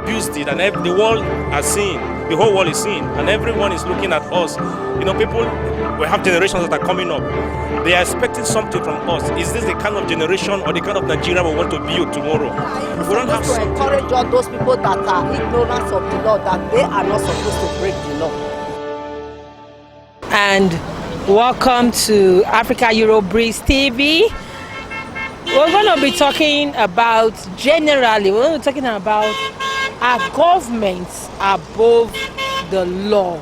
Used it, and the world has seen, the whole world is seeing, and everyone is looking at us. People, we have generations that are coming up. They are expecting something from us. Is this the kind of generation or the kind of Nigeria we want to build tomorrow? If we don't have to encourage all those people that are ignorant of the law, that they are not supposed to break the law. And welcome to Africa Euro Breeze TV. We're going to be talking about, generally, we're going to be talking about our governments above the law.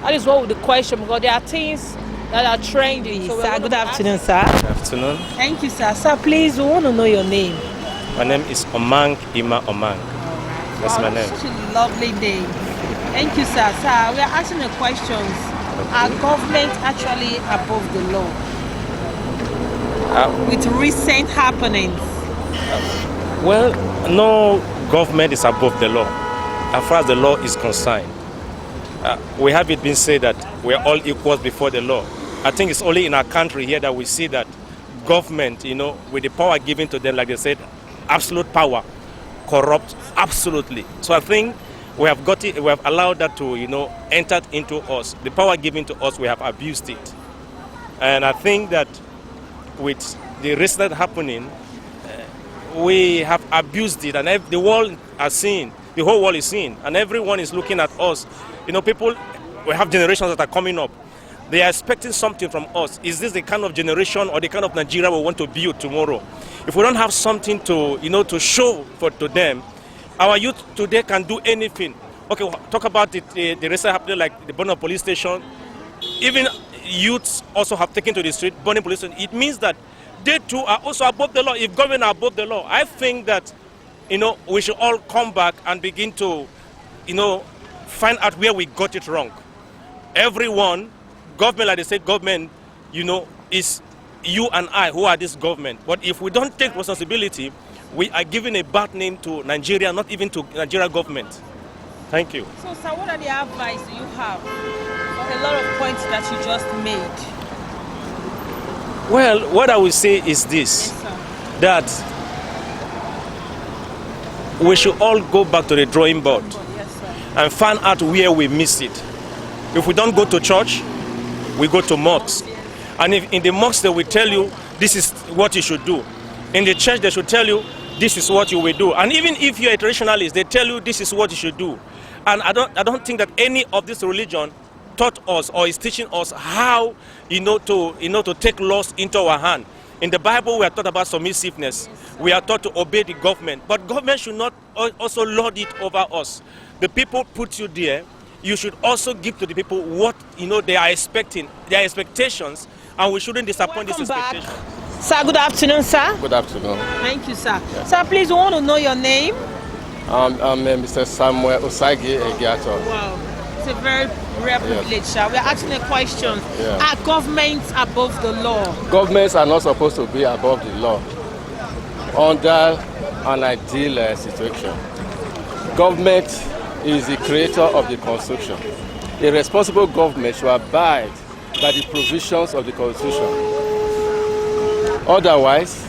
That is what the question, because there are things that are trending. So sir, good afternoon, sir. Good afternoon. Thank you, sir. Sir, please, we want to know your name. My name is Omang Ima Omang. That's my name. Such a lovely name. Thank you, sir. Sir, we are asking the questions. Okay. Are government actually above the law? With recent happenings? Well, no government is above the law. As far as the law is concerned, we have it been said that we are all equals before the law. I think it's only in our country here that we see that government, with the power given to them, like they said, absolute power, corrupt absolutely. So I think we have got it. We have allowed that to, enter into us. The power given to us, we have abused it, and I think that with the recent happening, we have abused it, and the world has seen. The whole world is seeing, and everyone is looking at us. People, we have generations that are coming up. They are expecting something from us. Is this the kind of generation or the kind of Nigeria we want to build tomorrow? If we don't have something to, to show to them, our youth today can do anything. Okay, we'll talk about the recent happening, like the burning of police station. Even youths also have taken to the street, burning police station. It means that they too are also above the law. If government are above the law, I think that, we should all come back and begin to, find out where we got it wrong. Everyone, government, like they say, government, is you and I who are this government. But if we don't take responsibility, we are giving a bad name to Nigeria, not even to Nigeria government. Thank you. So, sir, what are the advice you have for a lot of points that you just made? Well, what I will say is this, Yes, that we should all go back to the drawing board. Yes, sir. And find out where we miss it. If we don't go to church, we go to mosques. And if in the mosque they will tell you this is what you should do. In the church they should tell you this is what you will do. And even if you're a traditionalist, they tell you this is what you should do. And I don't think that any of this religion taught us or is teaching us how to take laws into our hand. In the Bible, we are taught about submissiveness. We are taught to obey the government. But government should not also lord it over us. The people put you there. You should also give to the people what they are expecting, their expectations, and we shouldn't disappoint these expectations. Sir, good afternoon, sir. Good afternoon. Thank you, sir. Yeah. Sir, please, we want to know your name. I'm Mr. Samuel Osagi Egiato. Wow. It's a very rare privilege, sir. We're asking a question. Yeah. Are governments above the law? Governments are not supposed to be above the law under an ideal situation. Government is the creator of the Constitution. A responsible government should abide by the provisions of the Constitution. Otherwise,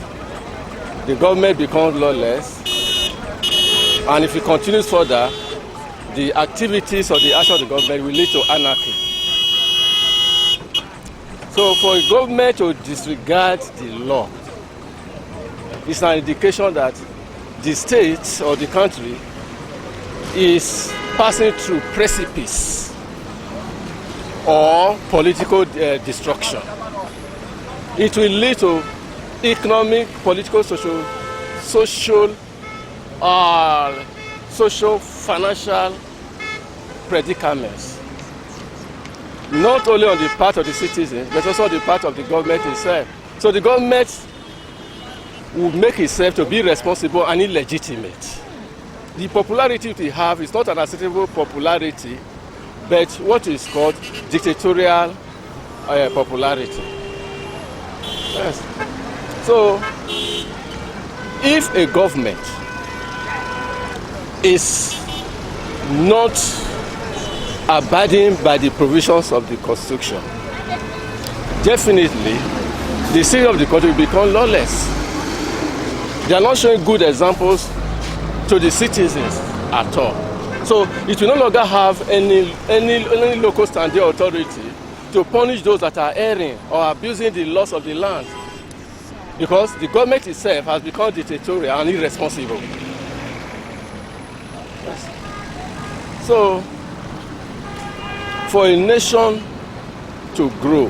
the government becomes lawless, and if it continues further, the activities or the action of the government will lead to anarchy. So for a government to disregard the law, it's an indication that the state or the country is passing through precipice or political destruction. It will lead to economic, political, social, financial predicaments, not only on the part of the citizens, but also on the part of the government itself. So the government will make itself to be responsible and illegitimate. The popularity we have is not an acceptable popularity, but what is called dictatorial popularity. Yes. So, if a government is not abiding by the provisions of the Constitution, definitely the city of the country will become lawless. They are not showing good examples to the citizens at all. So it will no longer have any local standing authority to punish those that are erring or abusing the laws of the land, because the government itself has become dictatorial and irresponsible. Yes. So for a nation to grow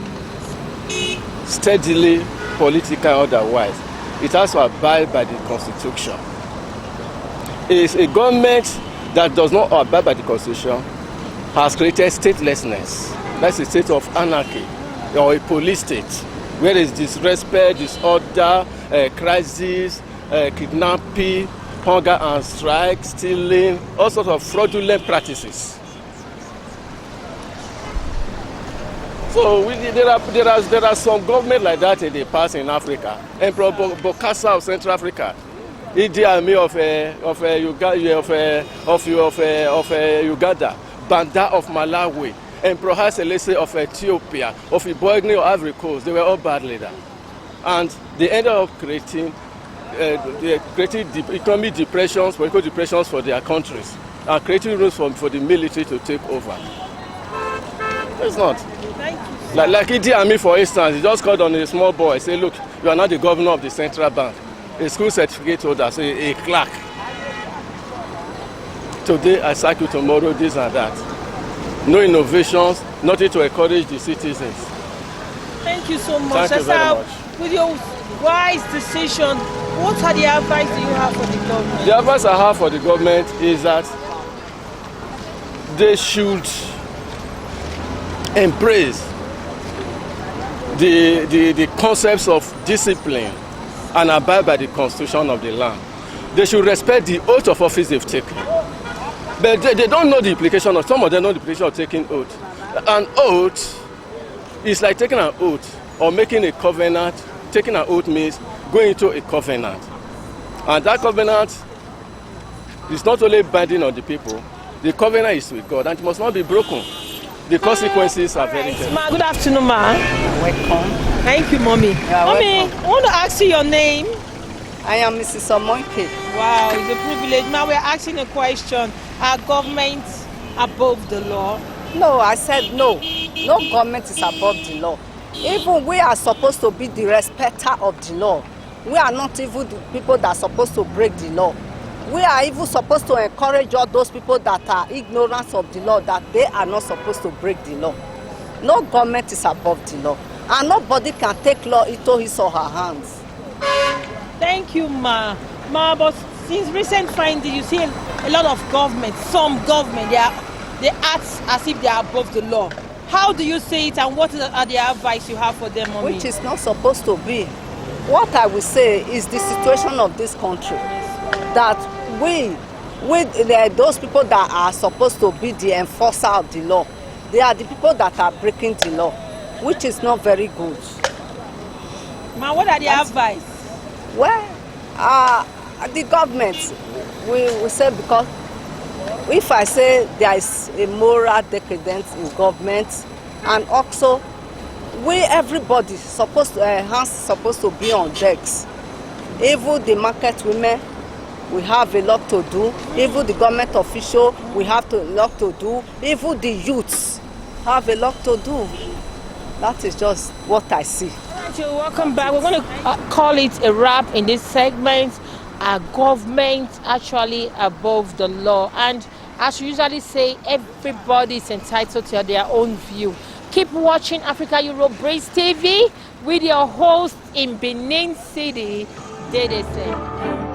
steadily, politically or otherwise, it has to abide by the Constitution. It is a government that does not abide by the Constitution has created statelessness. That's a state of anarchy or a police state where there is disrespect, disorder, crisis, kidnapping, hunger and strike, stealing, all sorts of fraudulent practices. So there are some governments like that in the past in Africa. Emperor Bokassa of Central Africa, Idi Amin of Uganda, Banda of Malawi, Emperor Haile Selassie of Ethiopia, of Ivory or Ivory Coast. They were all bad leaders, and they ended up creating economic depressions, political depressions for their countries, and creating rules for the military to take over. It's not. Like Idi Amin, for instance, he just called on a small boy, say, look, you are not the governor of the central bank, a school certificate holder, so a clerk. Today I sack you, tomorrow this and that. No innovations, nothing to encourage the citizens. Thank you so much. Thank you very much. With your wise decision, what are the advice you have for the government? The advice I have for the government is that they should embrace the concepts of discipline and abide by the constitution of the land. They should respect the oath of office they've taken. But they don't know the implication of, some of them know the implication of taking oath. An oath is like taking an oath or making a covenant. Taking an oath means going into a covenant. And that covenant is not only binding on the people, the covenant is with God and it must not be broken. The consequences are very terrible. Ma, good afternoon, ma. Welcome. Thank you, mommy. Mommy, welcome. I want to ask you your name. I am Mrs. Omoike. Wow, it's a privilege. Ma, we're asking a question. Are governments above the law? No, I said no. No government is above the law. Even we are supposed to be the respecter of the law. We are not even the people that are supposed to break the law. We are even supposed to encourage all those people that are ignorant of the law, that they are not supposed to break the law. No government is above the law. And nobody can take law into his or her hands. Thank you, ma. Ma, but since recent findings, you see a lot of government, some government, they act as if they are above the law. How do you say it, and what are the advice you have for them, mommy? Which is not supposed to be. What I will say is the situation of this country. That those people that are supposed to be the enforcer of the law, they are the people that are breaking the law, which is not very good. Ma, what are the advice? Well, the government, we say, because if I say there is a moral decadence in government, and also everybody supposed to, hands supposed to be on decks. Even the market women, we have a lot to do. Even the government official, we have a lot to do. Even the youths have a lot to do. That is just what I see. Welcome back. We're going to call it a wrap in this segment. Are government actually above the law? And as you usually say, everybody is entitled to their own view. Keep watching Africa Europe Breeze TV with your host in Benin City, Dedese.